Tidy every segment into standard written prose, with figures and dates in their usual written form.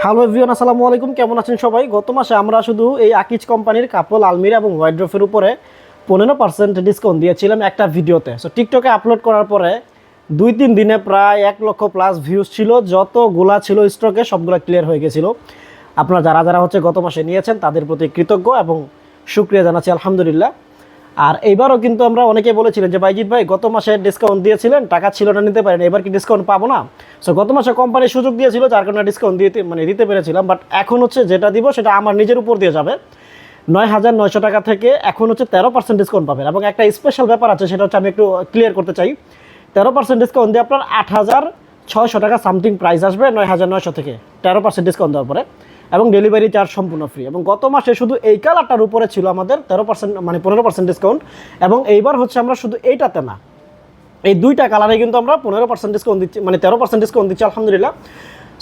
Hello everyone, আসসালামু আলাইকুম। কেমন আছেন সবাই? গত মাসে আমরা শুধু এই আকিজ কোম্পানির কাপল আলমিরা এবং ওয়াইড্রোফের উপরে 15% ডিসকাউন্ট দিয়েছিলাম একটা ভিডিওতে। সো টিকটকে আপলোড করার পরে 2-3 দিনে প্রায় 1 লক্ষ প্লাস ভিউজ ছিল। যতগুলা ছিল স্টকে সবগুলো ক্লিয়ার হয়ে গেছিলো। আপনারা যারা যারা গত মাসে নিয়েছেন তাদের প্রতি কৃতজ্ঞ এবং শুকরিয়া জানাচ্ছি, আলহামদুলিল্লাহ। আর এইবারও কিন্তু আমরা অনেকে বলেছিলেন যে বাইজিৎ ভাই গত মাসে ডিসকাউন্ট দিয়েছিলেন, টাকা ছিল না, নিতে পারেন, এবার কি ডিসকাউন্ট পাবো না? সো গত মাসে কোম্পানি সুযোগ দিয়েছিল, যার কারণে ডিসকাউন্ট দিতে পেরেছিলাম। বাট এখন সেটা দিব সেটা আমার নিজের উপর দিয়ে যাবে। 9,900 টাকা থেকে এখন 13% ডিসকাউন্ট পাবেন। এবং একটা স্পেশাল ব্যাপার আছে, সেটা আমি একটু ক্লিয়ার করতে চাই। 13% ডিসকাউন্ট দিয়ে আপনার 8,600 টাকা সামথিং প্রাইস আসবে 9,900 থেকে 13% ডিসকাউন্ট দেওয়ার পরে, এবং ডেলিভারি চার্জ সম্পূর্ণ ফ্রি। এবং গত মাসে শুধু এই কালারটার উপরে ছিল আমাদের 13% 15% ডিসকাউন্ট, এবং এইবার আমরা শুধু এইটাতে না, এই দুইটা কালারে কিন্তু আমরা 15% ডিসকাউন্ট দিচ্ছি, 13% ডিসকাউন্ট দিচ্ছি, আলহামদুলিল্লাহ।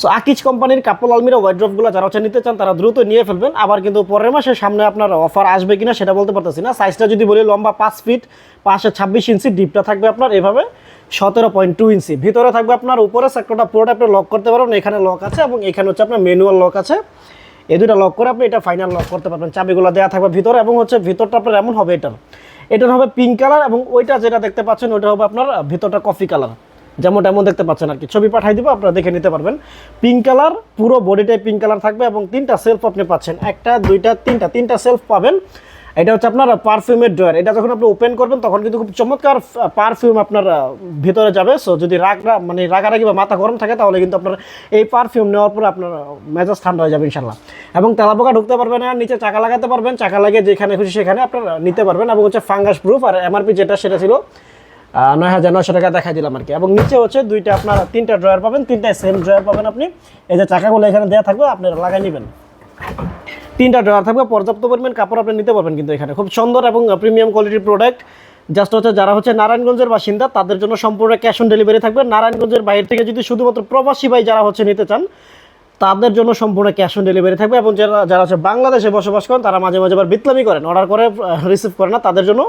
সো আকিজ কোম্পানির কাপল আলমিরা ওয়াইড্রোপগুলো যারা নিতে চান তারা দ্রুত নিয়ে ফেলবেন। আবার কিন্তু পরের মাসে সামনে আপনার অফার আসবে কিনা সেটা বলতে পারতেছি না। সাইজটা যদি বলি, লম্বা 5 ফিট, পাশে 26 ইঞ্চি, ডিপটা থাকবে আপনার এভাবে 17.2 ইঞ্চি। ভিতরে থাকবে আপনার উপরে সেক্টরটা পুরোটা আপনি লক করতে পারবেন, এখানে লক আছে এবং এখানে আপনার ম্যানুয়াল লক আছে। এই দুটা লক করে আপনি এটা ফাইনাল লক করতে পারবেন। চাবিগুলো দেওয়া থাকবে ভিতরে, এবং ভিতরটা আপনার এমন হবে, এটার হবে পিঙ্ক কালার, এবং ওইটা যেটা দেখতে পাচ্ছেন ওইটা হবে আপনার ভিতরটা কফি কালার, যেমনটা এমন দেখতে পাচ্ছেন আর কি। ছবি পাঠাই দিব, আপনারা দেখে নিতে পারবেন। পিঙ্ক কালার, পুরো বডিটাই পিঙ্ক কালার থাকবে, এবং 3টা সেলফ আপনি পাচ্ছেন, 1, 2, 3টা সেলফ পাবেন। এটা আপনার পারফিউমের ড্রয়ার। এটা যখন আপনি ওপেন করবেন তখন কিন্তু খুব চমৎকার পারফিউম আপনার ভিতরে যাবে। সো যদি রাগারাগি বা মাথা গরম থাকে তাহলে কিন্তু আপনার এই পারফিউম নেওয়ার পরে আপনার মেজাজ ঠান্ডা হয়ে যাবে ইনশাল্লাহ। এবং তেলাপোকা ঢুকতে পারবেন না, নিচে চাকা লাগাতে পারবেন, চাকা লাগিয়ে যেখানে খুশি সেখানে আপনারা নিতে পারবেন। এবং ফাঙ্গাস প্রুফ। আর এমআরপি যেটা সেটা ছিল 9,900 টাকা দেখাই দিলাম আর কি। এবং নিচে দুইটা আপনার 3টা ড্রয়ার পাবেন, 3টাই সেম ড্রয়ার পাবেন আপনি। এই যে চাকাগুলো এখানে দেওয়া থাকবে, আপনারা লাগাই নেবেন। 3টা ড্রয়ার থাকবে, পর্যাপ্ত পরিমাণ কাপড় আপনি নিতে পারবেন কিন্তু এখানে। খুব সুন্দর এবং প্রিমিয়াম কোয়ালিটির প্রোডাক্ট। জাস্ট যারা নারায়ণগঞ্জের বাসিন্দা তাদের জন্য সম্পূর্ণ ক্যাশ অন ডেলিভারি থাকবে। নারায়ণগঞ্জের বাইরে থেকে যদি শুধুমাত্র প্রবাসী ভাই যারা নিতে চান তাদের জন্য সম্পূর্ণ ক্যাশ অন ডেলিভারি থাকবে। এবং যারা বাংলাদেশে বসবাস করেন তারা মাঝে মাঝে আবার বিতলামি করেন, অর্ডার করে রিসিভ করে না, তাদের জন্য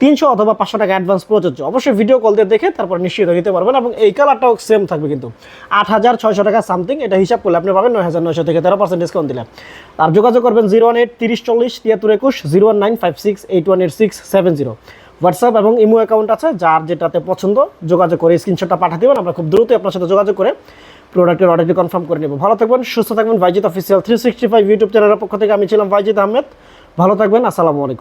300 অথবা 500 টাকা অ্যাডভান্স প্রযোজ্য। অবশ্যই ভিডিও কল দিয়ে দেখে তারপর নিশ্চিত নিতে পারবেন। এবং এই কালারটাও সেম থাকবে কিন্তু 8,600 টাকা সামথিং। এটা হিসাব করলে আপনি পাবেন 9,900 থেকে 13% ডিসকাউন্ট দিলে। আর যোগাযোগ করবেন 018 30 40 73 21, 01956 818670। হোয়াটসঅ্যাপ এবং ইমো অ্যাকাউন্ট আছে, যার যেটাতে পছন্দ যোগাযোগ করে স্ক্রিনশটটা পাঠিয়ে দেবেন। আমরা খুব দ্রুতই আপনার সাথে যোগাযোগ করে প্রোডাক্টের অর্ডারটি কনফার্ম করে নেব। ভালো থাকবেন, সুস্থ থাকবেন। বাইজিৎ অফিসিয়াল 365 ইউটিউব চ্যানেলের পক্ষ থেকে আমি ছিলাম বাইজিৎ আহমেদ। ভালো থাকবেন, আসসালামু আলাইকুম।